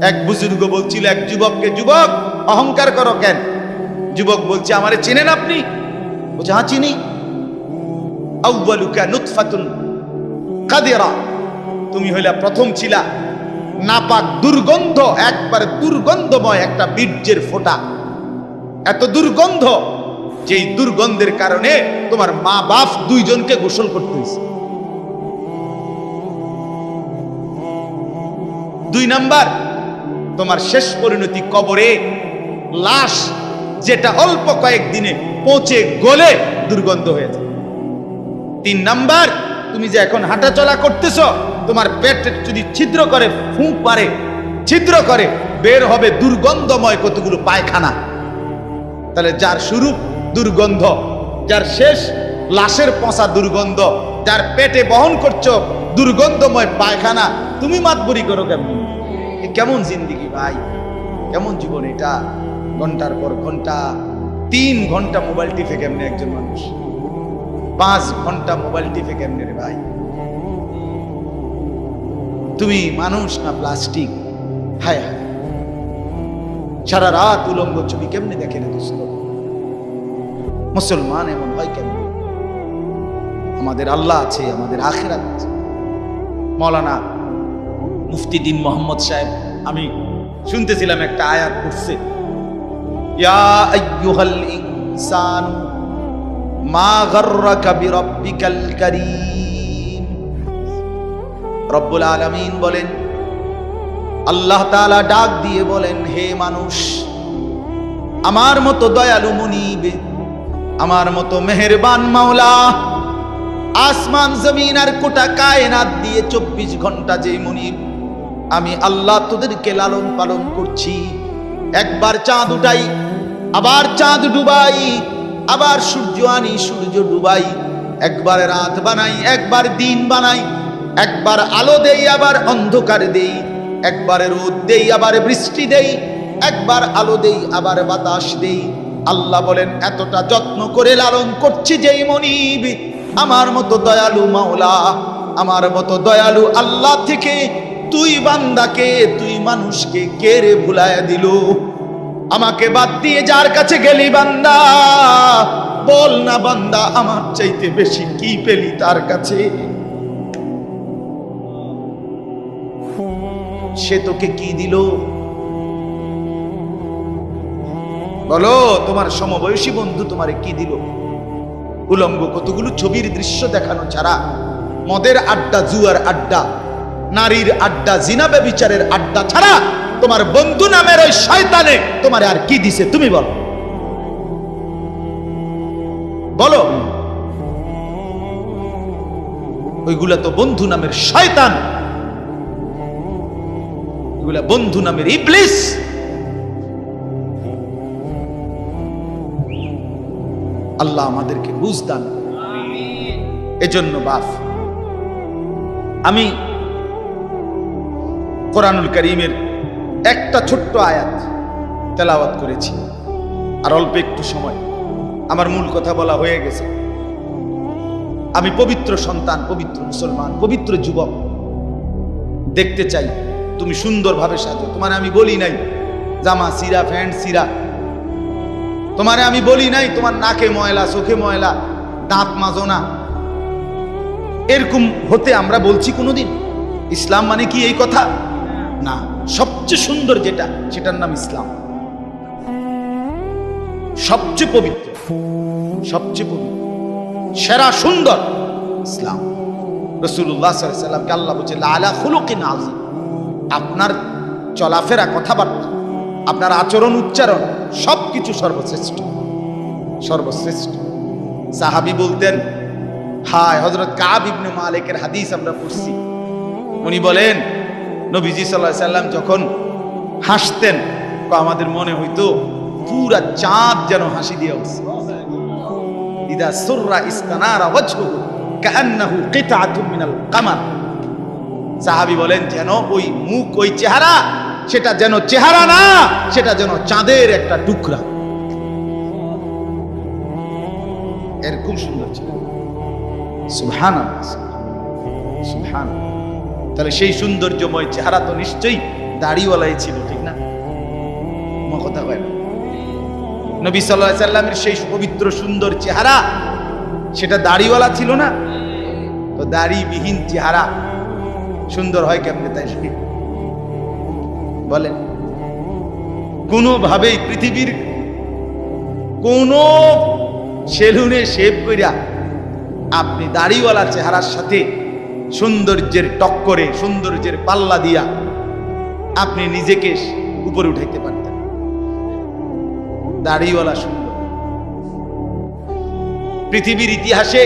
এক বুজুর্গ বলছিল এক যুবককে, যুবক অহংকার করো কেন? যুবক বলছে, আমারে চেনেন আপনি? বলছে, হ্যাঁ চিনি। আউয়ালুকা নুতফাতুন কাদিরা, তুমি হইলা প্রথম ছিলা নাপাক দুর্গন্ধ, একবারে দুর্গন্ধময় একটা বীর্যের ফোঁটা, এত দুর্গন্ধ যেই দুর্গন্ধের কারণে তোমার মা বাপ দুইজনকে গোসল করতে হয়েছে। 2 নাম্বার, তোমার শেষ পরিণতি কবরে, লাশ যেটা অল্প কয়েকদিনে পচে গলে দুর্গন্ধ হয়ে যায়। 3 নাম্বার, তুমি যে এখন হাঁটাচলা করতেছ, তোমার পেটে যদি ছিদ্র করে, ফুঁক মারে, ছিদ্র করে, বের হবে দুর্গন্ধময় কতগুলো পায়খানা। তাহলে যার শুরু দুর্গন্ধ, যার শেষ লাশের পচা দুর্গন্ধ, যার পেটে বহন করছো দুর্গন্ধময় পায়খানা, তুমি মাতবরি করো কেমন? কেমন জিন্দিগি ভাই, কেমন জীবন এটা? ঘন্টার পর ঘন্টা, 3 ঘন্টা মোবাইল টিপে কেমনে একজন মানুষ? 5 ঘন্টা মোবাইল টিপে কেমনে রে ভাই? তুমি মানুষ না প্লাস্টিক? হায় হায়, সারা রাত উলঙ্গ ছবি কেমনে দেখে রে দোস্ত? মুসলমান এমন হয় কেন? আমাদের আল্লাহ আছে, আমাদের আখিরাত আছে। মৌলানা মুফতি দ্বীন মোহাম্মদ সাহেব, আমি শুনতেছিলাম একটা আয়াত পড়ছে, ইয়া আইয়ুহাল ইনসান মা গাররাকা বিরাব্বিকাল কারীম। রব্বুল আলামিন বলেন, আল্লাহ তাআলা ডাক দিয়ে বলেন, হে মানুষ, আমার মতো দয়ালু মুনিব, আমার মতো মেহেরবান মাওলা, আসমান জমিন আর গোটা কায়নাত দিয়ে 24 ঘন্টা যে মুনিব, আমি আল্লাহ তোদেরকে লালন পালন করছি। একবার চাঁদ উঠাই, আবার চাঁদ ডুবাই, আবার সূর্য আনি, সূর্য ডুবাই, একবার রাত বানাই, একবার দিন বানাই, একবার আলো দেই, আবার অন্ধকার দেই, একবার রোদ দেই, আবার বৃষ্টি দেই, একবার আলো দেই, আবার বাতাস দেই। আল্লাহ বলেন, এতটা যত্ন করে লালন করছি যেই মনিব, আমার মতো দয়ালু মাওলা, আমার মতো দয়ালু আল্লাহ থেকে তুই বান্দাকে, তুই মানুষকে কে রে ভুলায়া দিল? আমাকে বাদ দিয়ে যার কাছে গেলি বান্দা, বল না বান্দা, আমার চাইতে বেশি কি পেলি তার কাছে? সে তোকে কি দিল? বলো, তোমার সমবয়সী বন্ধু তোমারে কি দিল? উলঙ্গ কতগুলো ছবির দৃশ্য দেখানো ছাড়া, মদের আড্ডা, জুয়ার আড্ডা, নারীর আড্ডা, জিনা ব্যভিচারের আড্ডা ছাড়া তোমার বন্ধু নামের ওই শয়তানে তোমারে আর কি দিছে? তুমি বলো, বলো। ওইগুলা তো বন্ধু নামের শয়তান, ওইগুলা বন্ধু নামের ইবলিস। আল্লাহ আমাদেরকে বুঝ দান করুন। এজন্য বাপ, আমি কোরআনুল কারীমের একটা ছোট্ট আয়াত তেলাওয়াত করেছি, আর অল্প একটু সময়, আমার মূল কথা বলা হয়ে গেছে। আমি পবিত্র সন্তান, পবিত্র মুসলমান, পবিত্র যুবক দেখতে চাই তুমি সুন্দরভাবে সাজো। তোমার আমি বলি নাই জামা সিরা, প্যান্ট সিরা, তোমারে আমি বলি নাই তোমার নাকে ময়লা, চোখে ময়লা, দাঁত মাজো না, এরকম হতে আমরা বলছি কোনোদিন? ইসলাম মানে কি এই কথা? না, সবচেয়ে সুন্দর যেটা, সেটার নাম ইসলাম। সবচেয়ে পবিত্র, সবচেয়ে পবিত্র, সেরা সুন্দর ইসলাম। রাসূলুল্লাহ সাল্লাল্লাহু আলাইহি ওয়াসাল্লামকে আল্লাহ বলছে, লাআলা খুলুকিন আযীম। আপনার চলাফেরা, কথাবার্তা, আপনার আচরণ, উচ্চারণ, সবকিছু সর্বশ্রেষ্ঠ, সর্বশ্রেষ্ঠ। সাহাবী বলতেন, হায়, হযরত কাব ইবনে মালিকের হাদিস আমরা পড়ছি, উনি বলেন, নবীজি সাল্লাল্লাহু আলাইহি ওয়াসাল্লাম যখন হাসতেন, আমাদের মনে হইতো পুরা চাঁদ যেন হাসি দিয়ে উঠছে। ইদা সুররা ইস্তানারা ওয়াজহুহু কাআন্নাহু কিতআতুম মিনাল কামার। সাহাবী বলেন, যেন ওই মুখ, ওই চেহারা, সেটা যেন চেহারা না, সেটা যেন চাঁদের একটা টুকরা। এরকম সুন্দর ছিল। সুবহানাল্লাহ, সুবহানাল্লাহ। তাহলে সেই সৌন্দর্যময় চেহারা তো নিশ্চয়ই দাড়িওয়ালাই ছিল, ঠিক না? কথা কয় না? নবী সাল্লাল্লাহু আলাইহি সাল্লামের সেই পবিত্র সুন্দর চেহারা, সেটা দাড়িওয়ালা ছিল না? তো দাড়িবিহীন চেহারা সুন্দর হয় কেমনে তাই বলেন? কোনোভাবেই পৃথিবীর কোন সেলুনে শেভ কইরা আপনি দাড়িওয়ালা চেহারার সাথে সৌন্দর্যের টক্করে, সৌন্দর্যের পাল্লা দিয়া আপনি নিজেকে উপরে উঠাইতে পারতেন। দাড়িওয়ালা সুন্দর। পৃথিবীর ইতিহাসে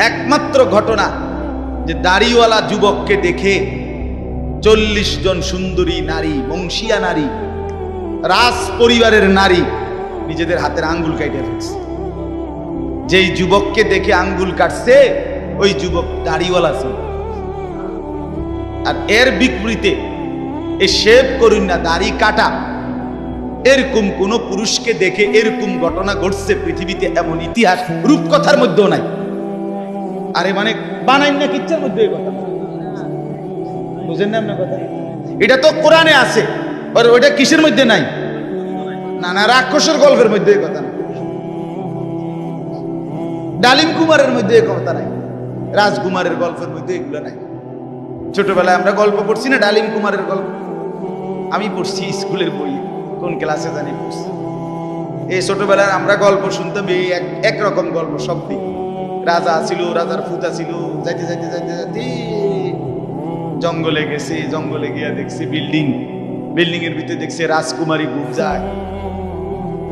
একমাত্র ঘটনা যে দাড়িওয়ালা যুবককে দেখে 40 জন সুন্দরী নারী, বংশীয়া নারী, রাজ পরিবারের নারী নিজেদের হাতের আঙ্গুল কেটে ফেলছে। যেই যুবককে দেখে আঙ্গুল কাটছে ওই যুবক দাড়িওয়ালা ছিল। আর এর বিপরীতে এই শেভ করুন না, দাড়ি কাটা, এরকম কোন পুরুষকে দেখে এরকম ঘটনা ঘটছে পৃথিবীতে এমন ইতিহাস রূপকথার মধ্যেও নাই। আরে মানে বানাইন না কিচ্ছার মধ্যে এই কথা, বুঝেন না আপনার কথা? এটা তো কোরআনে আছে, আর ওইটা কিসের মধ্যে নাই? না না, রাক্ষসের গল্পের মধ্যে এই কথা নাই, ডালিম কুমারের মধ্যে এই কথা নাই, রাজকুমারের গল্পের মধ্যে এগুলো নাই। ছোটবেলায় আমরা গল্প পড়ছি না, ডালিম কুমারের গল্প আমি পড়ছি স্কুলের বই, কোন ক্লাসে জানি পড়ছি। এই ছোটবেলায় আমরা গল্প শুনতাম, এই একরকম গল্প সব দিক। রাজা ছিল, রাজার ফুতা ছিল, যাইতে যাইতে যাইতে যাইতে জঙ্গলে গেছে, জঙ্গলে গিয়া দেখছে বিল্ডিং, বিল্ডিং এর ভিতরে দেখছে রাজকুমারী ঘুম যায়,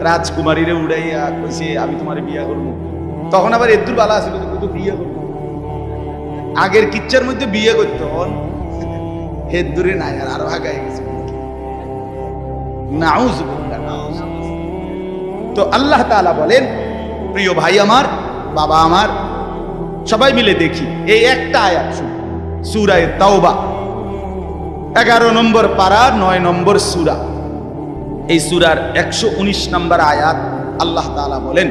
রাজকুমারীরে উড়াইয়া কইছে আমি তোমার বিয়া করবো। তখন আবার এদুর বালা আছে, কিন্তু বিয়ে করবো। আগের কিচ্ছার মধ্যে বিয়ে করতো, হেদুরে নাই, আর আরো আগায় গেছে। তো আল্লাহ তাআলা বলেন, প্রিয় ভাই আমার, বাবা আমার, সবাই মিলে দেখি এই একটা আয়াত শুনুন, সূরা তাওবা 11 নম্বর পারা 9 নম্বর সূরা। এই সূরার 119 নম্বর আয়াত আল্লাহ তাআলা বলেন,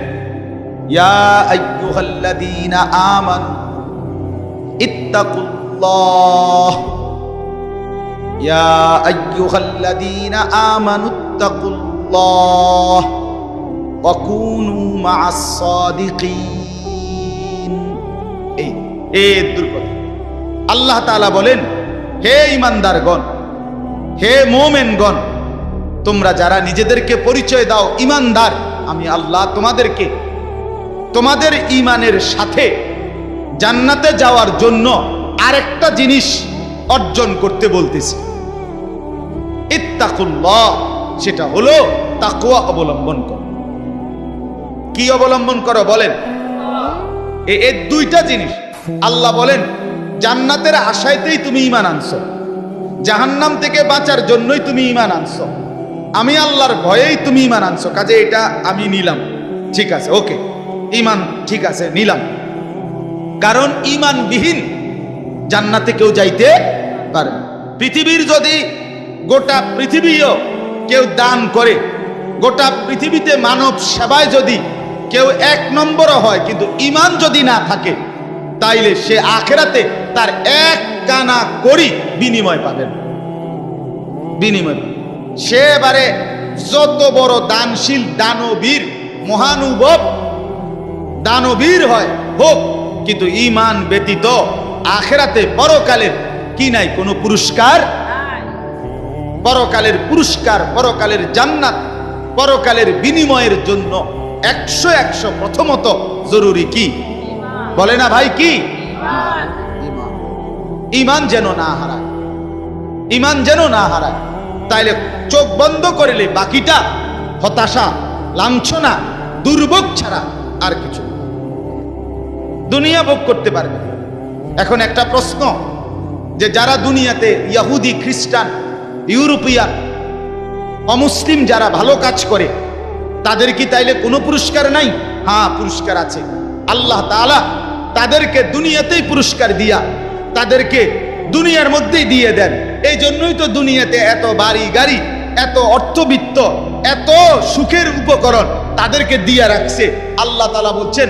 ইয়া আইয়ুহাল্লাযীনা আমানু ইত্তাকুল্লাহ, ইয়া আইয়ুহাল্লাযীনা আমানু ইত্তাকুল্লাহ ওয়া কুনু মা'আস সাদিকিন। এই দুর্গত আল্লাহ তাআলা বলেন, হে ঈমানদারগণ, হে মুমিনগণ, তোমরা যারা নিজেদেরকে পরিচয় দাও ঈমানদার, আমি আল্লাহ তোমাদেরকে তোমাদের ঈমানের সাথে জান্নাতে যাওয়ার জন্য আরেকটা জিনিস অর্জন করতে বলতেছি, ইত্তাকুল্লাহ। সেটা হলো তাকওয়া অবলম্বন করো। কি অবলম্বন করো বলেন? এই দুইটা জিনিস। আল্লাহ বলেন, জান্নাতের আশায়তেই তুমি ঈমান আনছো, জাহান্নাম থেকে বাঁচার জন্যই তুমি ঈমান আনছো, আমি আল্লাহর ভয়েই তুমি ঈমান আনছো, কাজে এটা আমি নিলাম, ঠিক আছে, ওকে, ঈমান ঠিক আছে, নিলাম। কারণ ঈমানবিহীন জান্নাতে কেউ যাইতে পারে না। পৃথিবীর যদি গোটা পৃথিবীও কেউ দান করে, গোটা পৃথিবীতে মানব সেবায় যদি কেউ 1 নম্বরও হয়, কিন্তু ঈমান যদি না থাকে, তাইলে সে আখিরাতে তার 1 কানা করি বিনিময় পাবেন। বিনিময় সে এবারে যত বড় দানশীল, দানবীর, মহানুভব দানবীর হয় হোক, কিন্তু ঈমান ব্যতীত আখিরাতে পরকালের কি নাই? কোনো পুরস্কার। পরকালের পুরস্কার, পরকালের জান্নাত, পরকালের বিনিময়ের জন্য 100 প্রথমত জরুরি কি? বলে না ভাই, কি? ঈমান যেন না হারায়, ঈমান যেন না হারায়। তাইলে চোখ বন্ধ করলে বাকিটা হতাশা, লাঞ্ছনা, দুর্ভোগ ছাড়া আর কিছু। দুনিয়া ভোগ করতে পারবে। এখন একটা প্রশ্ন, যে যারা দুনিয়াতে ইহুদি, খ্রিস্টান, ইউরোপিয়ান, অমুসলিম যারা ভালো কাজ করে, তাদের কি তাইলে কোনো পুরস্কার নাই? হ্যাঁ, পুরস্কার আছে। আল্লাহ তাআলা তাদেরকে দুনিয়াতেই পুরস্কার দিয়া তাদেরকে দুনিয়ার মধ্যেই দিয়ে দেন। এই জন্যই তো দুনিয়াতে এত বাড়ি গাড়ি, এত অর্থবিত্ত, এত সুখের উপকরণ তাদেরকে দিয়ে রাখছে। আল্লাহ তাআলা বলছেন,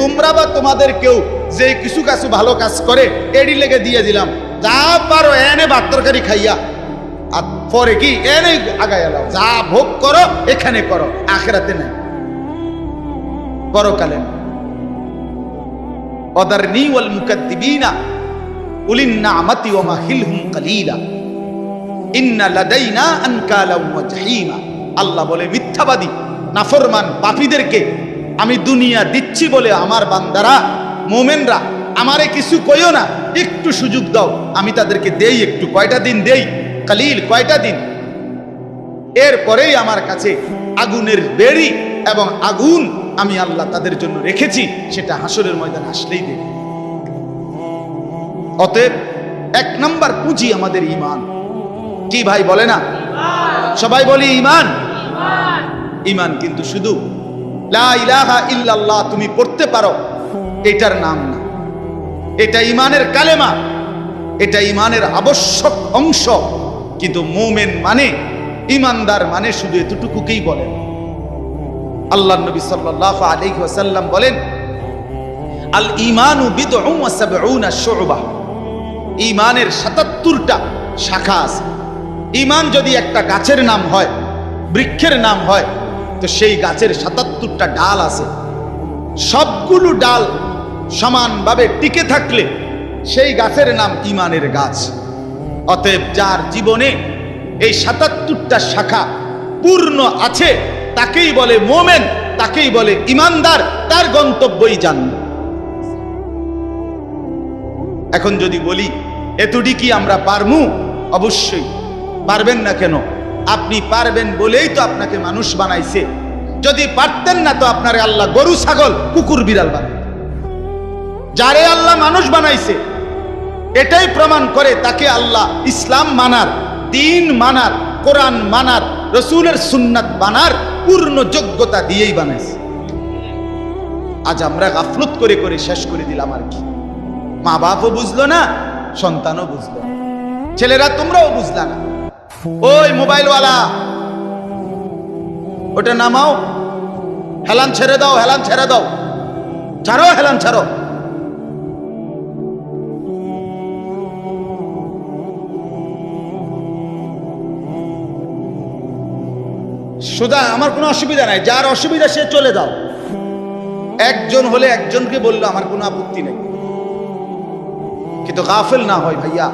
তোমরা বা তোমাদের কেউ যে কিছু ভালো কাজ করে, এডি লেগে দিয়ে দিলাম, যা পারো এনে ভাত তরকারি খাইয়া, আর পরে কি এনে আগায় এলাও, যা ভোগ করো এখানে করো, আখেরাতে নাই, পরকালে না। ওয়াদারনি ওয়াল মুকাদ্দিবিনা উলিন নি'মাতি ওয়া মাহিলহুম কালিলা ইন্না লাদাইনা আনকালা ওয়া জাহিমা। আল্লাহ বলে মিথ্যাবাদী নাফরমান পাপীদেরকে আমি দুনিয়া দিচ্ছি বলে আমার বান্দারা মুমিনরা আমারে কিছু কইও না, একটু সুযোগ দাও, আমি তাদেরকে দেই একটু, কয়টা দিন দেই, কালিল কয়টা দিন, এরপরেই আমার কাছে আগুনের বেড়ি এবং আগুন আমি আল্লাহ তাদের জন্য রেখেছি, সেটা হাসরের ময়দানে আসলেই দেব। অতএব এক নাম্বার পুঁজি আমাদের ঈমান। কি ভাই বলে না? সবাই বলি ঈমান। ঈমান কিন্তু শুধু লা ইলাহা ইল্লাল্লাহ তুমি পড়তে পারো এটার নাম না, এটা ঈমানের কালেমা, এটা ঈমানের আবশ্যক অংশ। কিন্তু মুমিন মানে, ঈমানদার মানে শুধু এতটুকুকেই বলেন। আল্লাহর নবী সাল্লাল্লাহু আলাইহি ওয়াসাল্লাম বলেন, আল ঈমানু বিদউন ওয়া সাবউনা শু'বা। ঈমানের ৭৭টা শাখা আছে। ঈমান যদি একটা গাছের নাম হয়, বৃক্ষের নাম হয়, তো সেই গাছের ৭৭টা ডাল আছে। সবগুলো ডাল সমানভাবে টিকে থাকলে সেই গাছের নাম ঈমানের গাছ। অতএব যার জীবনে এই ৭৭টা শাখা পূর্ণ আছে তাকেই বলে মুমিন, তাকেই বলে ঈমানদার, তার গন্তব্যই জান্নাত। এখন যদি বলি এতটি কি আমরা পারমু? অবশ্যই পারবেন না কেন? আপনি পারবেন বলেই তো আপনাকে মানুষ বানাইছে। যদি পারতেন না তো আপনারে আল্লাহ গরু ছাগল কুকুর বিড়াল বানাইতেন। যারে আল্লাহ মানুষ বানাইছে এটাই প্রমাণ করে তাকে আল্লাহ ইসলাম মানার, দ্বীন মানার, কোরআন মানার, রাসূলের সুন্নাত মানার পূর্ণ যোগ্যতা দিয়েই বানাইছে। আজ আমরা গাফলত করে করে শেষ করে দিলাম। আর কি, মা বাপও বুঝলো না, সন্তানও বুঝলো না, ছেলেরা তোমরাও বুঝলা না। ওই মোবাইলওয়ালা, ওটা নামাও, হেলান ছেড়ে দাও, হেলান ছেড়ে দাও, ছাড়ো, হেলান ছাড়ো। সুদা আমার কোনো অসুবিধা নাই, যার অসুবিধা সে চলে যাও। একজন হলে একজনকে বললো আমার কোনো আপত্তি নেই, কিন্তু গাফেল না হয় ভাইয়া।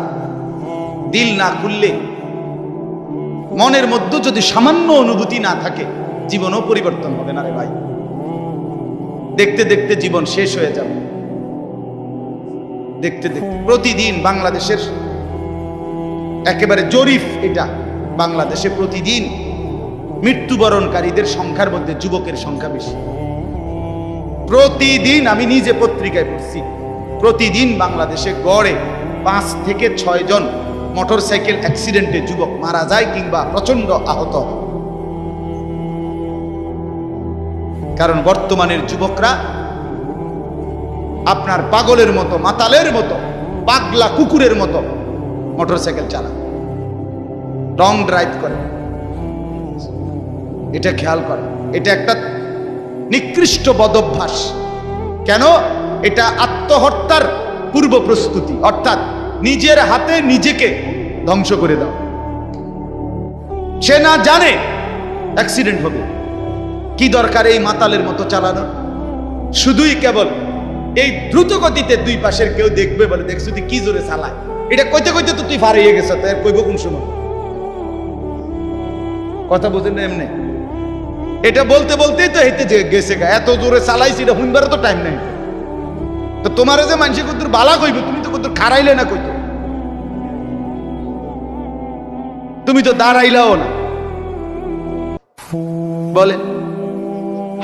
দিল না খুললে, মনের মধ্যে যদি সামান্য অনুভূতি না থাকে, জীবনও পরিবর্তন হবে না রে ভাই। দেখতে দেখতে জীবন শেষ হয়ে যাবে। দেখতে দেখতে প্রতিদিন বাংলাদেশের একেবারে জরিপ এটা, বাংলাদেশে প্রতিদিন মৃত্যুবরণকারীদের সংখ্যার মধ্যে যুবকের সংখ্যা বেশি। প্রতিদিন, আমি নিজে পত্রিকায় পড়ছি, প্রতিদিন বাংলাদেশে গড়ে 5 থেকে 6 জন মোটরসাইকেল অ্যাক্সিডেন্টে যুবক মারা যায় কিংবা প্রচন্ড আহত হয়। কারণ বর্তমানের যুবকরা আপনার পাগলের মতো, মাতালের মতো, পাগলা কুকুরের মতো মোটরসাইকেল চালায়, রং ড্রাইভ করে। এটা খেয়াল করে, এটা একটা নিকৃষ্ট বদভ্যাস। কেন? এটা আত্মহত্যার পূর্ব প্রস্তুতি, অর্থাৎ নিজের হাতে নিজেকে ধ্বংস করে দাও। সে না জানে অ্যাক্সিডেন্ট হবে, কি দরকার এই মাতালের মতো চালানো? শুধুই কেবল এই দ্রুত গতিতে দুই পাশের কেউ দেখবে বলে, দেখছো তুই কি জোরে চালায়, এটা কইতে কইতে তো তুই ফারিয়ে গেছ, তো এর কইব কোন সময়? কথা বুঝেন না? এমনি এটা বলতে বলতেই তো হেঁটে গেছে, এত জোরে চালাইছি, এটা হুইনবারও তো টাইম নাই। তো তোমার যে মানুষের কত বালা কইবে, তুমি তো কত খারাইলে না, কইতো তুমি তো দাঁড়াইলাও না। বলে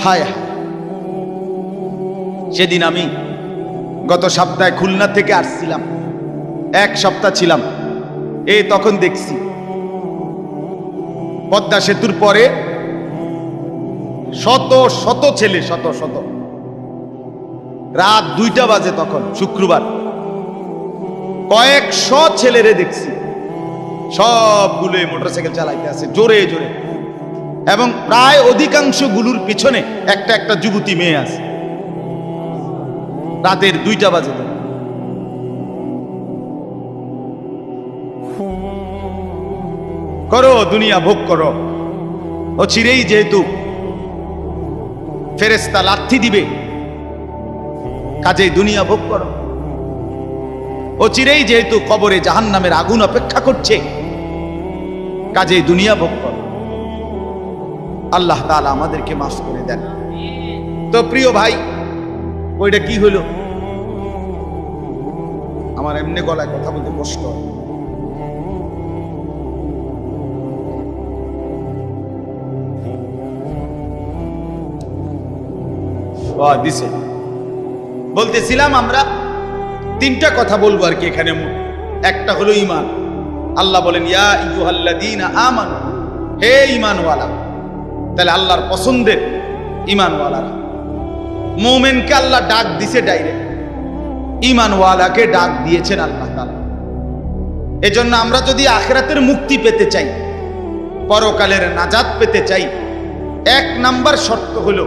হায় হায়। সেদিন আমি গত সপ্তাহে খুলনা থেকে আসছিলাম, 1 সপ্তাহ ছিলাম। তখন দেখছি পদ্মা সেতুর পরে শত শত ছেলে, শত শত, রাত 2টা বাজে তখন, শুক্রবার, কয়েকশো ছেলেরে দেখছি, সবগুলো মোটরসাইকেল চালাইতে আছে জোরে জোরে, এবং প্রায় অধিকাংশ গুলোর পিছনে একটা একটা যুবতী মেয়ে আছে। রাতের 2টা বাজে। করো, দুনিয়া ভোগ করো। ও চিরেই যেহেতু ফেরেশতা লাথি দিবে, কাজেই দুনিয়া ভোগ করো। ও চিরেই যেহেতু কবরে জাহান্নামের আগুন অপেক্ষা করছে, কাজেই দুনিয়া ভোগ করো। আল্লাহ তাআলা আমাদেরকে মাফ করে দেন। তো প্রিয় ভাই, ওইটা কি হলো? আমার এমনি গলায় কথা বলতে কষ্ট দিছে। বলতেছিলাম আমরা তিনটা কথা বলবো আর কি এখানে। একটা হলো ঈমান। আল্লাহ বলেন ইয়া আইয়ুহাল্লাযীনা আমানু, হে ঈমানওয়ালা। তাহলে আল্লাহর পছন্দের ঈমানওয়ালারা। মুমিনকে আল্লাহ ডাক দিছে ডাইরেক্ট, ঈমানওয়ালাকে ডাক দিয়েছেন আল্লাহ তাআলা। এজন্য আমরা যদি আখিরাতের মুক্তি পেতে চাই, পরকালের নাজাত পেতে চাই, এক নাম্বার শর্ত হলো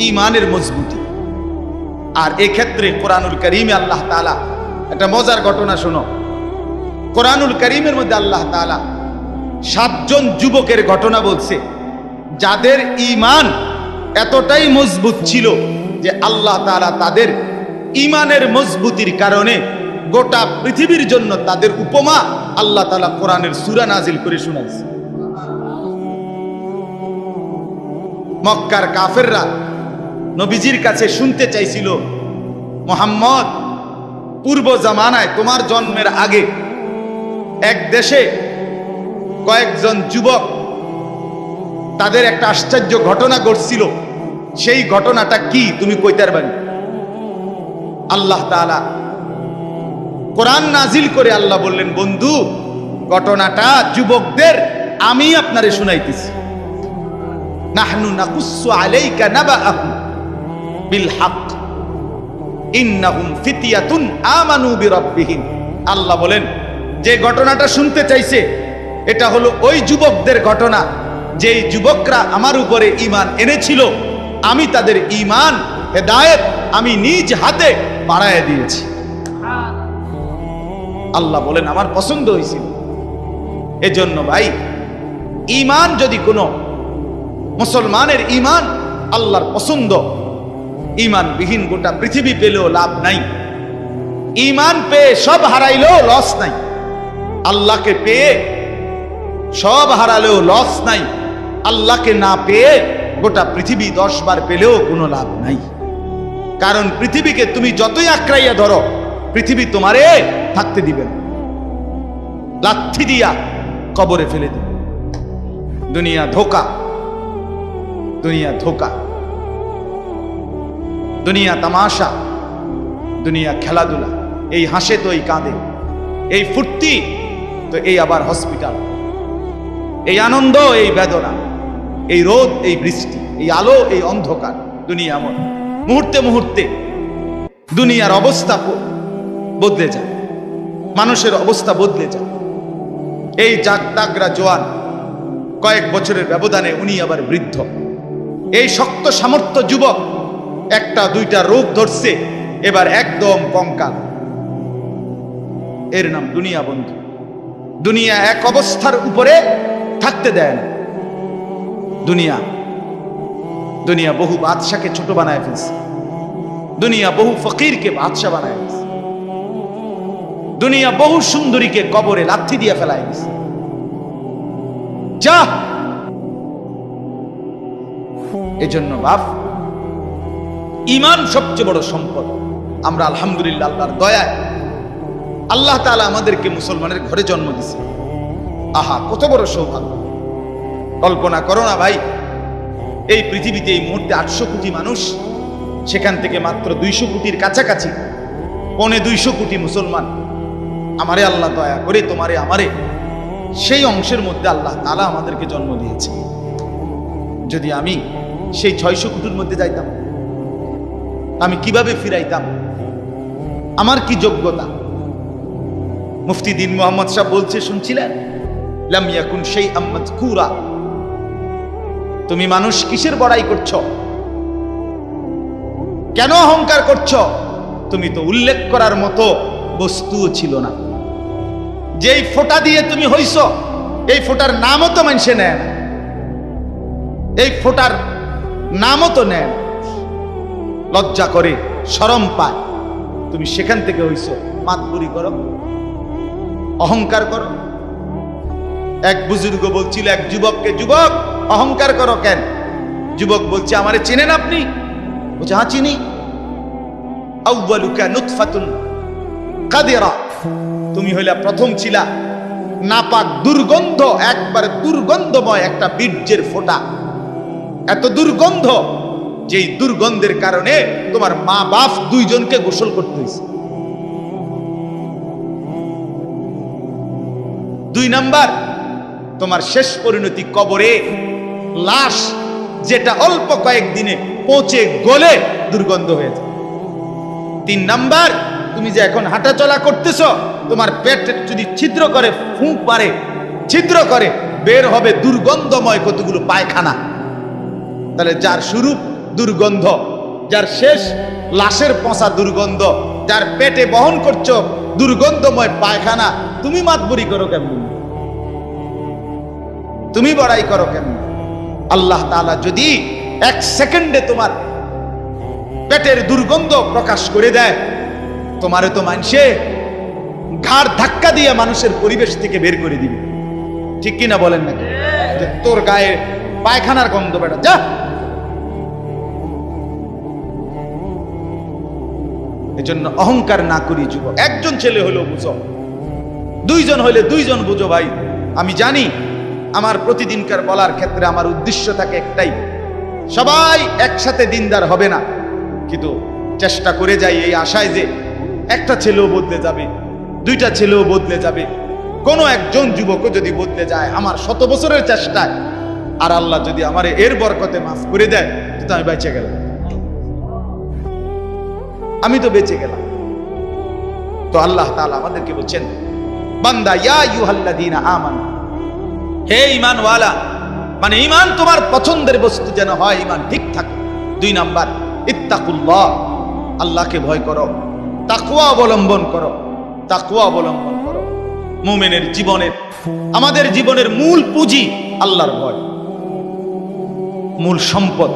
ঈমানের মজবুতি। আর এক্ষেত্রে কোরআনুল কারীমে আল্লাহ তাআলা একটা মজার ঘটনা শোনো। কোরআনুল কারীমের মধ্যে আল্লাহ তাআলা 7 জন যুবকের ঘটনা বলছে, যাদের ঈমান এতটাই মজবুত ছিল যে আল্লাহ তাআলা তাদের ঈমানের মজবুতির কারণে গোটা পৃথিবীর জন্য তাদের উপমা আল্লাহ তাআলা কোরআনের সূরা নাজিল করে শোনাইছে। মক্কার কাফেররা নবীজির কাছে শুনতে চাইছিল, মুহাম্মদ, পূর্ব জামানায় তোমার জন্মের আগে এক দেশে কয়েকজন যুবক, তাদের একটা আশ্চর্য ঘটনা ঘটছিল, সেই ঘটনাটা কি তুমি কইতে পারবেন? আল্লাহ তাআলা কোরআন নাজিল করে আল্লাহ বললেন, বন্ধু, ঘটনাটা যুবকদের আমি আপনারে শুনাইতেছি। নাহনু নাকুসসু আলাইকা নাবাআহুম বিল হক ইন্নাহুম ফিতয়াতুন আমানু বিরাব্বিহিম। আল্লাহ বলেন, যে ঘটনাটা শুনতে চাইছে এটা হলো ওই যুবকদের ঘটনা, যেই যুবকরা আমার উপরে ঈমান এনেছিল, আমি তাদের ঈমান হেদায়েত আমি নিজ হাতে বাড়ায় দিয়েছি। আল্লাহ বলেন, আমার পছন্দ হয়েছিল। এজন্য ভাই, ঈমান যদি কোনো মুসলমানের ঈমান আল্লাহর পছন্দ, ঈমানবিহীন গোটা পৃথিবী পেলেও লাভ নাই। ঈমান পেয়ে সব হারাইলেও লস নাই। আল্লাহকে পেয়ে সব হারালেও লস নাই। আল্লাহকে না পেয়ে গোটা পৃথিবী 10 বার পেলেও কোনো লাভ নাই। কারণ পৃথিবীকে তুমি যতই আঁকড়াইয়া ধরো, পৃথিবী তোমারে থাকতে দিবে না, লাথি দিয়া কবরে ফেলে দিবে। দুনিয়া ধোকা, দুনিয়া ধোকা, দুনিয়া তামাশা, দুনিয়া খেলাধুলা। এই হাসে তো এই কাঁদে, এই ফুর্তি তো এই আবার হসপিটাল, এই আনন্দ এই বেদনা, এই রোদ এই বৃষ্টি, এই আলো এই অন্ধকার। দুনিয়া এমন, মুহূর্তে মুহূর্তে দুনিয়ার অবস্থা বদলে যায়, মানুষের অবস্থা বদলে যায়। এই জাগতাগরা জোয়ান, কয়েক বছরের ব্যবধানে উনি আবার বৃদ্ধ। এই শক্ত সামর্থ্য যুবক, একটা দুইটা রোগ ধরছে, এবার একদম কঙ্কাল। এর নাম দুনিয়া বন্ধু। দুনিয়া এক অবস্থার উপরে থাকতে দেয় না। দুনিয়া দুনিয়া বহু বাদশাকে ছোট বানায় ফেলছে। দুনিয়া বহু ফকিরকে বাদশা বানায় ফেলছে। দুনিয়া বহু সুন্দরীকে কবরে লাথি দিয়ে ফেলায় দিছে। যা, এজন্য বাপ, ঈমান সবচেয়ে বড় সম্পদ। আমরা আলহামদুলিল্লাহ আল্লাহর দয়ায় আল্লাহ তাআলা আমাদেরকে মুসলমানের ঘরে জন্ম দিয়েছে। আহা, কত বড় সৌভাগ্য! কল্পনা করো না ভাই, এই পৃথিবীতে এই মুহূর্তে 800 কোটি মানুষ, সেখান থেকে মাত্র 200 কোটির কাছাকাছি, 250 কোটি মুসলমান। আমারে আল্লাহ দয়া করে তোমারে আমারে সেই অংশের মধ্যে আল্লাহ তাআলা আমাদেরকে জন্ম দিয়েছে। যদি আমি সেই 600 কোটির মধ্যে যাইতাম, আমি কিভাবে ফিরাইতাম? আমার কি যোগ্যতা? মুফতি দ্বীন মুহাম্মদ সাহেব বলছে, শুনছিলেন, লাম ইয়াকুন শাইআম মাযকুরা। তুমি মানুষ কিসের বড়াই করছো? কেন অহংকার করছো? তুমি তো উল্লেখ করার মতো বস্তুও ছিল না। যেই ফোঁটা দিয়ে তুমি হইছো, এই ফোটার নামও তো মানুষে নেয় না, এই ফোটার নামও তো নেয় না, লজ্জা করে, শরম পায়। তুমি সেখান থেকে হইছো, মাতবুরি করো, অহংকার করো। এক বুজুর্গ বলছিল এক যুবককে, যুবক অহংকার করো কেন? যুবক বলছে, আমারে চিনেন আপনি? বলছে, হ্যাঁ চিনি। আউয়ালুকা নুতফাতুন কাদিরা, তুমি হইলা প্রথম ছিলা নাপাক দুর্গন্ধ, একবারে দুর্গন্ধময় একটা বীর্যের ফোঁটা, এত দুর্গন্ধ যেই দুর্গন্ধের কারণে তোমার মা বাপ দুইজনকে গোসল করতে হয়েছে। 2 নাম্বার, তোমার শেষ পরিণতি কবরে, লাশ যেটা অল্প কয়েকদিনে পচে গলে দুর্গন্ধ হয়ে যায়। 3 নাম্বার, তুমি যে এখন হাঁটাচলা করতেছ, তোমার পেট যদি ছিদ্র করে, ফুঁক মারে, ছিদ্র করে, বের হবে দুর্গন্ধময় কতগুলো পায়খানা। তাহলে যার শুরু দুর্গন্ধ, যার শেষ লাশের পচা দুর্গন্ধ, যার পেটে বহন করছো দুর্গন্ধময় পায়খানা, তুমি মাতবুরি করো কেমন? তুমি বড়াই করো কেমন? আল্লাহ তাআলা যদি 1 সেকেন্ডে তোমার পেটের দুর্গন্ধ প্রকাশ করে দেয়, তোমারে তো মানুষে ঘাড় ধাক্কা দিয়ে মানুষের পরিবেশ থেকে বের করে দিবে। ঠিক কিনা বলেন নাকি? যে তোর গায়ে পায়খানার গন্ধ, বেটা যা। এজন্য অহংকার না করি যুবক। একজন ছেলে হলেও বুঝো, 2 জন হলে 2 জন বুঝো ভাই। আমি জানি আমার প্রতিদিনকার বলার ক্ষেত্রে আমার উদ্দেশ্য থাকে একটাই, সবাই একসাথে দিনদার হবে না, কিন্তু চেষ্টা করে যাই এই আশায় যে একটা ছেলেও বদলে যাবে, 2টা ছেলেও বদলে যাবে, কোনো একজন যুবকও যদি বদলে যায় আমার 100 বছরের চেষ্টায়, আর আল্লাহ যদি আমার এর বরকতে মাফ করে দেয়, তো আমি বেঁচে গেলাম, আমি তো বেঁচে গেলাম। তো আল্লাহ তাআলা আমাদেরকে বলছেন, বান্দা ইয়া আইয়ুহাল্লাযীনা আমানু, হে ঈমানওয়ালা, মানে ঈমান তোমার পছন্দের বস্তু যেন হয়, ঈমান ঠিক থাকে। 2 নাম্বার, ইত্তাকুল্লাহ, আল্লাহকে ভয় করো, তাকওয়া অবলম্বন করো, তাকওয়া অবলম্বন করো। মুমিনের জীবনের, আমাদের জীবনের মূল পুঁজি আল্লাহর ভয়, মূল সম্পদ।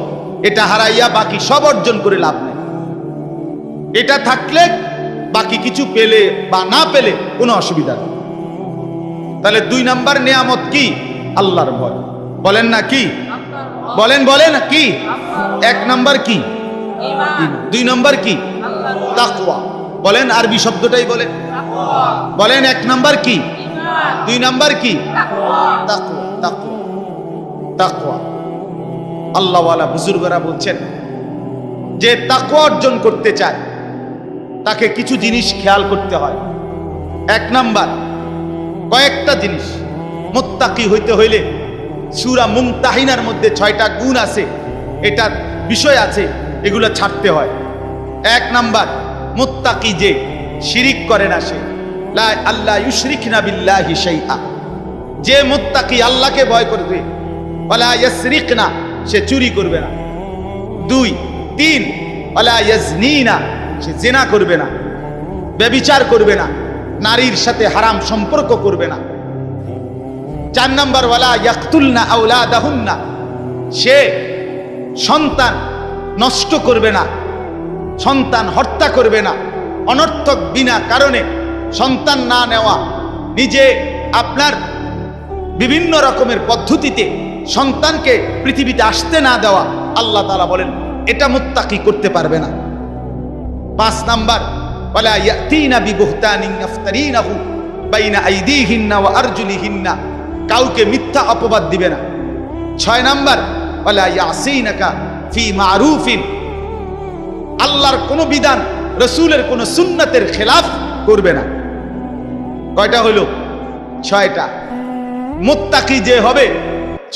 এটা হারাইয়া বাকি সব অর্জন করে লাভ নেই। এটা থাকলে বাকি কিছু পেলে বা না পেলে কোনো অসুবিধা নেই। তাহলে 2 নাম্বার নিয়ামত কি? আল্লাহর ভয়। বলেন না কি? বলেন বলেন কি? 1 নাম্বার কি? ঈমান। 2 নাম্বার কি? তাকওয়া। বলেন, আরবি শব্দটাই বলেন, বলেন 1 নাম্বার কি? ঈমান। 2 নাম্বার কি? তাকওয়া। তাকওয়া, তাকওয়া, তাকওয়া। আল্লাহওয়ালা বুজুর্গরা বলছেন, যে তাকওয়া অর্জন করতে চায় তাকে কিছু জিনিস খেয়াল করতে হয়। 1 নাম্বার, কয়েকটা জিনিস। মুত্তাকি হইতে হইলে সূরা মুমতাহিনার মধ্যে 6টা গুণ আছে, এটা বিষয় আছে, এগুলো ছাড়তে হয়। 1 নাম্বার, মুত্তাকি যে শিরিক করে না, সে লা আল্লাহ ইউশরিকনা বিল্লাহি শাইআ, যে মুত্তাকি আল্লাহকে ভয় করবে, ওয়ালা ইয়াসরিকনা, সে চুরি করবে না। 2, 3, ওয়ালা ইয়াজনিনা, সে জিনা করবে না, ব্যভিচার করবে না, নারীর সাথে হারাম সম্পর্ক করবে না। 4 নাম্বার, ওয়ালা ইয়াকতুলনা আওলাদাহুন্না, সে সন্তান নষ্ট করবে না, সন্তান হত্যা করবে না, অনর্থক বিনা কারণে সন্তান না নেওয়া, নিজে আপনার বিভিন্ন রকমের পদ্ধতিতে সন্তানকে পৃথিবীতে আসতে না দেওয়া, আল্লাহ তাআলা বলেন এটা মুত্তাকি করতে পারবে না। 5 নাম্বার, ওয়ালা ইয়াতিনা বিবুহতানিন ইফতারিনাহু বাইনা আইদিহিন্না ওয়া আরজুলিহিন্না, কাউকে মিথ্যা অপবাদ দিবে না। 6 নাম্বার, ওয়ালা ইয়াসিনাকা ফি মারুফিন, আল্লাহর কোন বিধান, রাসূলের কোন সুন্নাতের খেলাফ করবে না। কয়টা হলো? 6টা। মুত্তাকি যে হবে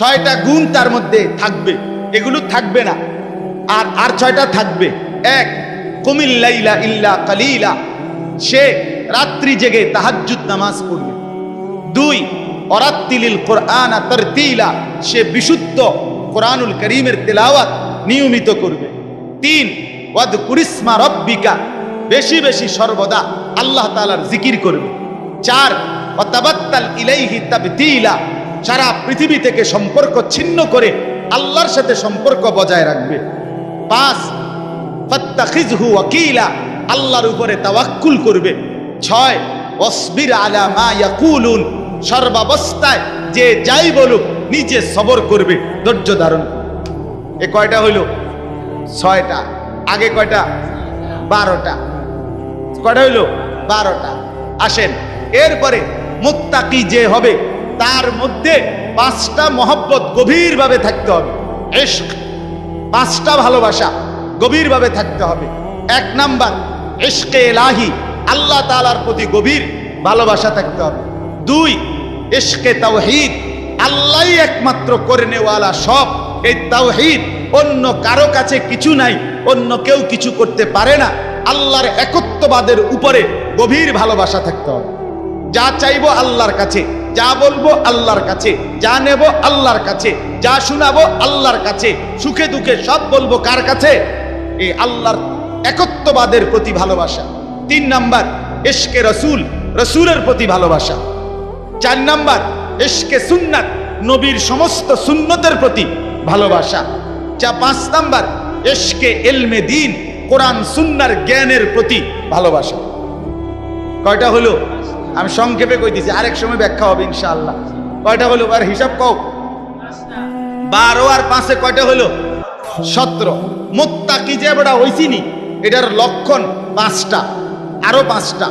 6টা গুণ তার মধ্যে থাকবে, এগুলো থাকবে না। আর 6টা থাকবে। 1, কুমিল লাইলা ইল্লা কালিলা, সে রাত্রি জেগে তাহাজ্জুদ নামাজ পড়বে। 2, ওয়ারাত্তিলিল কুরআনা তারতিলা, সে বিশুদ্ধ কোরআনুল কারীমের তেলাওয়াত নিয়মিত করবে। 3, ওয়াযকুরিসমা রাব্বিকা, বেশি বেশি সর্বদা আল্লাহ তাআলার জিকির করবে। 4, ওয়াতাবাত্তাল ইলাইহি তাবতিলা, সারা পৃথিবী থেকে সম্পর্ক ছিন্ন করে আল্লাহর সাথে সম্পর্ক বজায় রাখবে। 5 ফাত্তাখিযহু ওয়াকিলা, আল্লাহর উপরে তাওয়াক্কুল করবে। 6 ওয়াসবির আলা মা ইয়াকুলুন, সর্বাবস্থায় যে যাই বলুক নিজে সবর করবে, ধৈর্য ধারণ করবে। এ কয়টা হইল? 6টা। আগে কয়টা? 12টা। কয়টা হইল? 12টা। আসেন, এরপরে মুত্তাকি যে হবে তার মধ্যে 5টা মহব্বত গভীরভাবে থাকতে হবে। ইশক, 5টা ভালোবাসা গভীরভাবে থাকতে হবে। 1 নাম্বার ইশকে ইলাহি, আল্লাহ তাআলার প্রতি গভীর ভালোবাসা থাকতে হবে। 2 ইশকে তাওহীদ, আল্লাহই একমাত্র করেনেওয়ালা সব। এই তাওহীদ, অন্য কারো কাছে কিছু নাই, অন্য কেউ কিছু করতে পারে না। আল্লাহর একত্ববাদের উপরে গভীর ভালোবাসা থাকতে হবে। যা চাইবো আল্লাহর কাছে, যা বলবো আল্লাহর কাছে, যা নেব আল্লাহর কাছে, যা শোনাবো আল্লাহর কাছে, সুখে দুঃখে সব বলবো কার কাছে? এই আল্লাহর একত্ববাদের প্রতি ভালোবাসা। 3 নাম্বার ইশকে রসুল, রসুলের প্রতি ভালোবাসা। 4 নাম্বার ইশকে সুন্নাত, নবীর সমস্ত সুন্নতের প্রতি ভালোবাসা। 5 নাম্বার ইশকে ইলমে দ্বীন, কোরআন সুন্নাহর জ্ঞানের প্রতি ভালোবাসা। কয়টা হলো? আমি সংক্ষেপে কই দিছি, আরেক সময় ব্যাখ্যা হবে ইনশাআল্লাহ। কয়টা হলো? আর হিসাব কও। 12 আর 5 কয়টা হলো? 17। মুত্তাকি যে বড় হইছিনি, এটার লক্ষণ 5টা, আরো 5টা।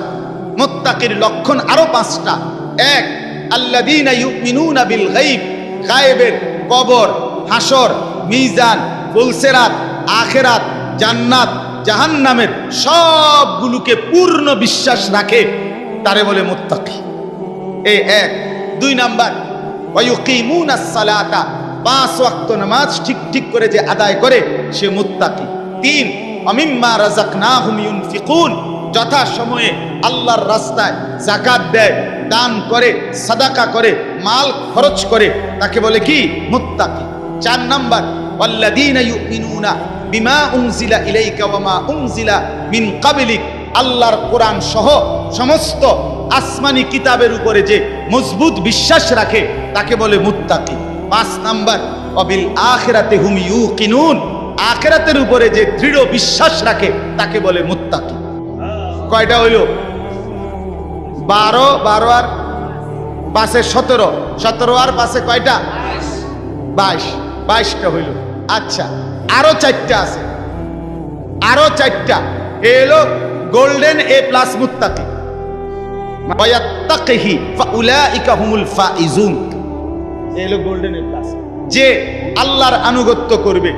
মুত্তাকির লক্ষণ আরো 5টা। 1 আল্লাযীনা ইউমিনুনা বিল গায়ব, গায়েবের, কবর, হাসর, মিজান, ফুলসিরাত, আখিরাত, জান্নাত, জাহান্নামের সবগুলোকে পূর্ণ বিশ্বাস রাখে, তারে বলে মুত্তাকি। এই 1। 2 নাম্বার ওয়ায়ুকিমুনাস সালাতা, 5 ওয়াক্ত নামাজ ঠিক ঠিক করে যে আদায় করে সে মুত্তাকি। 3 ওয়ামিম্মা রাযাকনাহুম ইউনফিকুন, যথা সময়ে আল্লাহর রাস্তায় যাকাত দেয়, দান করে, সাদাকা করে, মাল খরচ করে, তাকে বলে কি? মুত্তাকি। 4 নাম্বার ওয়াল্লাযীনা ইউমিনুনা বিমা উনজিলা ইলাইকা ওয়া মা উনজিলা মিন ক্বাবলিক, আল্লাহর কোরআন সহ সমস্ত আসমানি কিতাবের উপরে যে মজবুত বিশ্বাস রাখে তাকে বলে মুত্তাকি। 5 নাম্বার ওয়াবিল আখিরাতি হুম ইউকিনুন, আখিরাতের উপরে যে দৃঢ় বিশ্বাস রাখে তাকে বলে মুত্তাকি। কয়টা হইল? 12 আর 5 17, 17 আর 5 কয়টা? 22টা হইল। আচ্ছা, আরো 4টা আছে, আরো 4টা। এলো গোল্ডেন এ প্লাস মুত্তাকি। ওয়ায়াত্তাকিহি ফাউলাইকা হুমুল ফাইজুন, এলো গোল্ডেন এ প্লাস। যে আল্লাহর আনুগত্য করবে,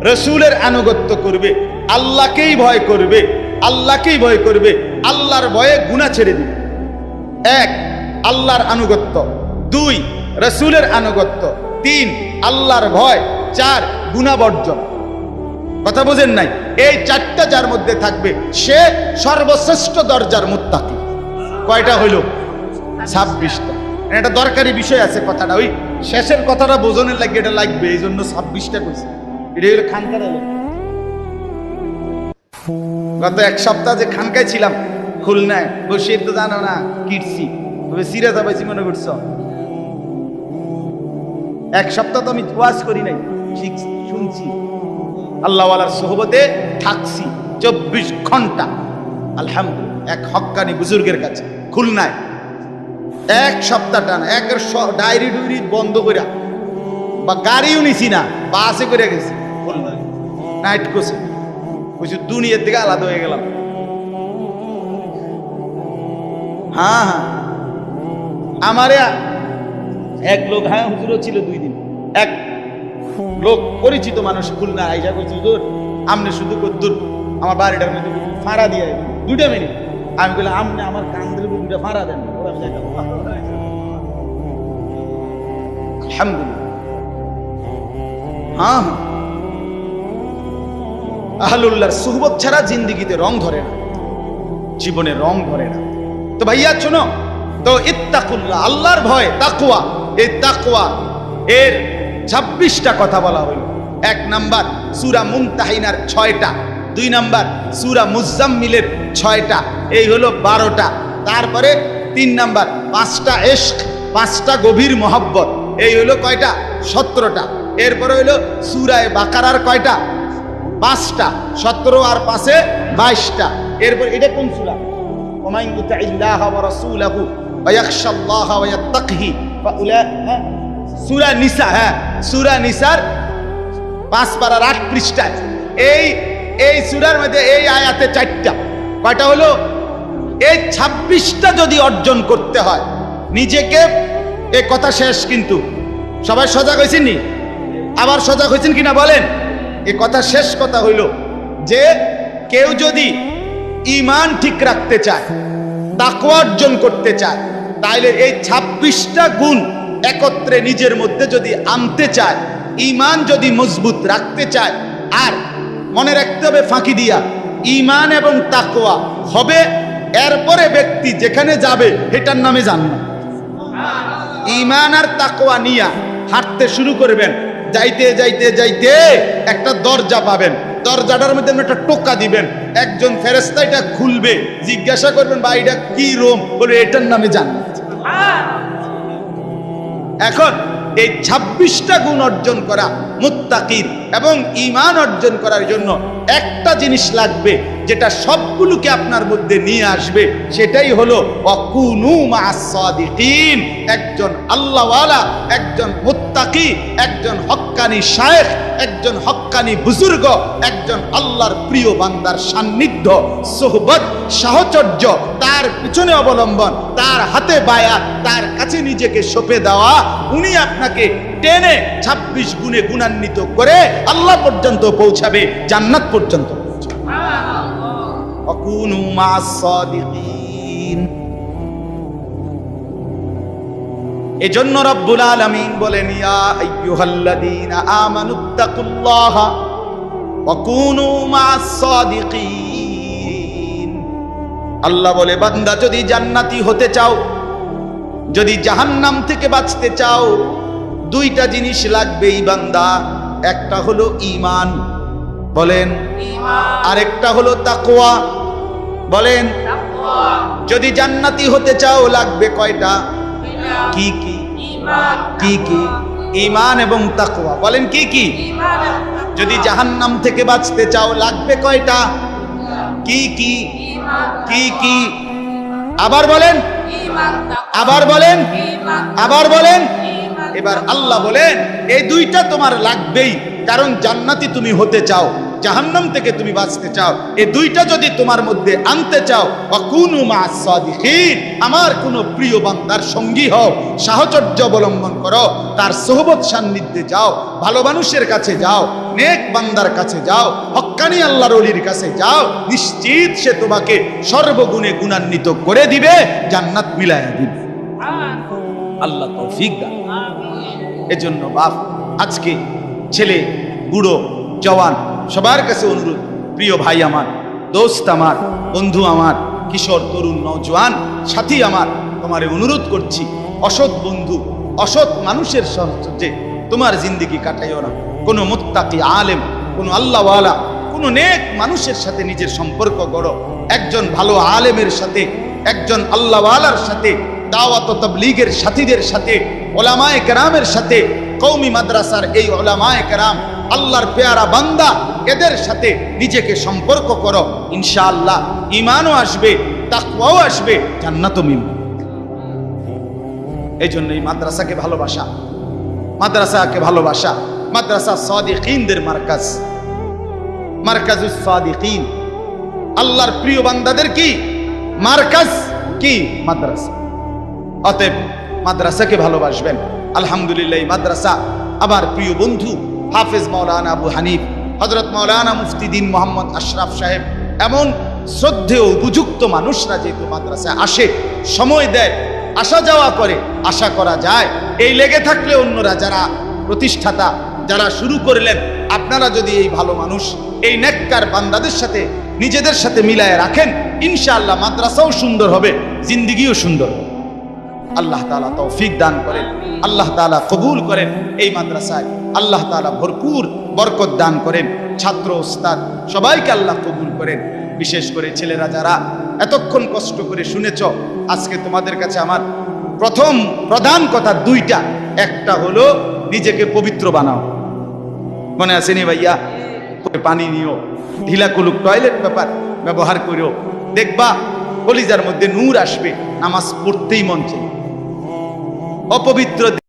রসুলের আনুগত্য করবে, আল্লাহকেই ভয় করবে, আল্লাহকেই ভয় করবে, আল্লাহর ভয়ে গুনাহ ছেড়ে দিবে। 1 আল্লাহর আনুগত্য, 2 রসুলের আনুগত্য, 3 আল্লাহর ভয়, 4 গুনাহ বর্জন। কথা বুঝেন নাই? এই 4টা যার মধ্যে থাকবে সে সর্বশ্রেষ্ঠ দরজার মুত্তাকি। কয়টা হইল? 26টা। এটা দরকারি বিষয় আছে কথাটা, ওই শেষের কথাটা বোঝনের লাগে এটা লাগবে, এই জন্য 26টা কইছে। এটা হলো খানকায়। গত 1 সপ্তাহ যে খানকায় ছিলাম খুলনায়, বসে তো জানো না কিটছি, তবে সিরাজা পাইছি মনে করছো। 1 সপ্তাহ তো আমি ওয়াজ করি নাই, শুনছি, আল্লাহওয়ালার সোহবতে থাকছি 24 ঘন্টা আলহামদুলিল্লাহ, এক হক্কানি বুজুর্গের কাছে খুলনায়। 1 সপ্তাহ টানা, একের ডায়েরি ডুইরি বন্ধ করে, বা গাড়িও নিছি না, বাসে করে গেছি নাইট কোর্সে। বুঝছি দুনিয়ার থেকে আলাদা হয়ে গেলাম। হ্যাঁ, আমারে এক লোক, হ্যাঁ হুজুরও ছিল 2 দিন, এক লোক পরিচিত মানুষ খুলনা আইসা করছে, হুজুর আমনে শুধু কদ্দুর আমার বাড়িটার মধ্যে ফাঁড়া দিয়ে 2টা মিনিট। আমি বললাম আমনে আমার কান্দের 2টা ফাঁড়া দেন। আলহামদুলিল্লাহ। হ্যাঁ, আহলুল্লাহর সুহবত ছাড়া জিন্দেগিতে রং ধরে না, জীবনে রং ধরে না। তো ভাইয়া শোনো, তো ইত্তাকুল্লাহ, আল্লাহর ভয়, তাকওয়া। এই তাকওয়া এর 26টা কথা বলা হইল। 1 নাম্বার সূরা মুমতাহিনার 6টা, 2 নাম্বার সূরা মুজাম্মিলের 6টা, এই হলো 12টা। তারপরে 3 নাম্বার 5টা ইশক, 5টা গভীর মহব্বত, এই হইলো কয়টা? 17টা। এরপরে হইলো সূরা বাকারার কয়টা? 5টা। 17 আর 5-এ 22টা। এরপর এটা কোন সূরা? ওয়া মান ইউতি'ল্লাহা ওয়া রাসূলাহু ওয়া ইয়াখশাল্লাহা ওয়া ইয়াত্তাকিহি ফাউলাইকা। সূরা নিসা, হ্যাঁ সূরা নিসার 5 পারার 8 পৃষ্ঠায় এই সূরার মধ্যে এই আয়াতে 4টা। কয়টা হলো? এই 26টা যদি অর্জন করতে হয় নিজেকে, এই কথা শেষ। কিন্তু সবাই সজাগ হয়েছেন নি? আবার সজাগ হয়েছেন কিনা বলেন? এই কথা শেষ কথা হইল যে কেউ যদি ঈমান ঠিক রাখতে চায়, তাকওয়া অর্জন করতে চায়, তাইলে এই 26টা গুণ একত্রে নিজের মধ্যে যদি আনতে চায়, ঈমান যদি মজবুত রাখতে চায়, আর মনে রাখতে হবে ফাঁকি দিয়া ঈমান এবং তাকওয়া হবে, এরপরে ব্যক্তি যেখানে যাবে এটার নামে জান্নাত। ঈমান আর তাকওয়া নিয়া হাঁটতে শুরু করবেন, যাইতে যাইতে যাইতে একটা দরজা পাবেন, দরজাটার মধ্যে একটা টোকা দিবেন, একজন ফেরেশতা এটা খুলবে, জিজ্ঞাসা করবেন ভাই এটা কি রুম? বলে এটার নামে জান্নাত। এখন এই 26টা গুণ অর্জন করা মুত্তাকির এবং ঈমান অর্জন করার জন্য একটা জিনিস লাগবে, যেটা সবগুলোকে আপনার মধ্যে নিয়ে আসবে, সেটাই হলো ওয়াকুনু মা'আস সাদিকিন। একজন আল্লাহওয়ালা, একজন মুত্তাকি, একজন হক্কানি শায়েখ, একজন হক্কানি বুজুর্গ, একজন আল্লাহর প্রিয় বান্দার সান্নিধ্য, সোহবত, সাহচর্য, তার পিছনে অবলম্বন, তার হাতে বায়াত, তার কাছে নিজেকে সঁপে দেওয়া, উনি আপনাকে টেনে 26 গুণে গুণান্বিত করে আল্লাহ পর্যন্ত পৌঁছাবে, জান্নাত পর্যন্ত পৌঁছাবে। ওয়াকুনু মা'আস সাদিকিন। এজন্য রব্বুল আলামিন বলেন ইয়া আইয়ুহাল্লাযীনা আমানুত্তাকুল্লাহা ওয়াকুনু মা'আস সাদিকিন। আল্লাহ বলে বান্দা যদি জান্নাতি হতে চাও, যদি জাহান্নাম থেকে বাঁচতে চাও, 2টা জিনিস লাগবেই বান্দা। একটা হলো ঈমান, বলেন ঈমান, আরেকটা হলো তাকওয়া, বলেন তাকওয়া। যদি জান্নাতি হতে চাও লাগবে কয়টা? কি কি? ঈমান, কি কি? ঈমান এবং তাকওয়া। বলেন কি কি? ঈমান। যদি জাহান্নাম থেকে বাঁচতে চাও লাগবে কয়টা? কি কি? ঈমান, কি কি? আবার বলেন ঈমান, আবার বলেন ঈমান, আবার বলেন। এবার আল্লাহ বলেন এই 2টা তোমার লাগবেই, কারণ জান্নাতি তুমি হতে চাও, জাহান্নাম থেকে তুমি বাঁচতে চাও। এই 2টা যদি তোমার মধ্যে আনতে চাও, ওয়াকুনু মা'আস সাদিকিন, আমার কোন প্রিয় বান্দার সঙ্গী হও, সাহচর্য অবলম্বন করো, তার সোহবত সান্নিধ্যে যাও, ভালো মানুষের কাছে যাও, নেক বান্দার কাছে যাও, হক্কানি আল্লাহর ওলির কাছে যাও, নিশ্চিত সে তোমাকে সর্বগুণে গুণান্বিত করে দিবে, জান্নাত মিলায়া দিবে। আল্লাহ তৌফিক দান। এজন্য বাপ, আজকে ছেলে, বুড়ো, জওয়ান সবার কাছে অনুরোধ, প্রিয় ভাই আমার, দোস্ত আমার, বন্ধু আমার, কিশোর, তরুণ, নওজোয়ান সাথী আমার, তোমারে অনুরোধ করছি, অসৎ বন্ধু, অসৎ মানুষের সাহায্যে তোমার জিন্দেগি কাটাইও না। কোনো মুত্তাকি আলেম, কোনো আল্লাহওয়ালা, কোনো নেক মানুষের সাথে নিজের সম্পর্ক গড়ো। একজন ভালো আলেমের সাথে, একজন আল্লাহওয়ালার সাথে, দাওয়াত ও তাবলীগের সাথীদের সাথে, উলামায়ে কেরামের সাথে, কওমি মাদ্রাসার এই উলামায়ে কেরাম, আল্লাহর পেয়ারা বান্দা, এদের সাথে নিজেকে সম্পর্ক করো, ইনশাআল্লাহ ঈমানও আসবে, তাকওয়াও আসবে, জান্নাতও মিলবে। এই জন্য এই মাদ্রাসাকে ভালোবাসা, মাদ্রাসাকে ভালোবাসা। মাদ্রাসা সাদিকিনদের মার্কাজ, মার্কাজুস সাদিকিন, আল্লাহর প্রিয় বান্দাদের কি মার্কাজ, কি মাদ্রাসা। অতএব মাদ্রাসাকে ভালোবাসবেন। আলহামদুলিল্লাহ এই মাদ্রাসা আমার প্রিয় বন্ধু হাফেজ মাওলানা আবু হানিফ, হযরত মাওলানা মুফতি দ্বীন মোহাম্মদ আশরাফ সাহেব, এমন শ্রদ্ধেয় উপযুক্ত মানুষরা যেহেতু মাদ্রাসায় আসে, সময় দেয়, আসা যাওয়া করে, আশা করা যায় এই লেগে থাকলে অন্যরা যারা প্রতিষ্ঠাতা, যারা শুরু করলেন, আপনারা যদি এই ভালো মানুষ, এই নেককার বান্দাদের সাথে নিজেদের সাথে মিলায় রাখেন, ইনশাআল্লাহ মাদ্রাসাও সুন্দর হবে, জিন্দেগিও সুন্দর হবে। আল্লাহ তাআলা তৌফিক দান করেন, আল্লাহ তাআলা কবুল করেন। এই মাদ্রাসায় আল্লাহ তাআলা ভরপুর বরকত দান করেন। ছাত্র, ওস্তাদ সবাইকে আল্লাহ কবুল করেন। বিশেষ করে ছেলেরা যারা এতক্ষণ কষ্ট করে শুনেছ, আজকে তোমাদের কাছে আমার প্রধান কথা 2টা। একটা হলো নিজেকে পবিত্র বানাও। মনে আছে নি ভাইয়া? পানি নিও, ঢিলা কুলুক টয়লেট পেপার ব্যবহার করো, দেখবা কলিজার মধ্যে নূর আসবে, নামাজ পড়তেই মন চাই। অপবিত্র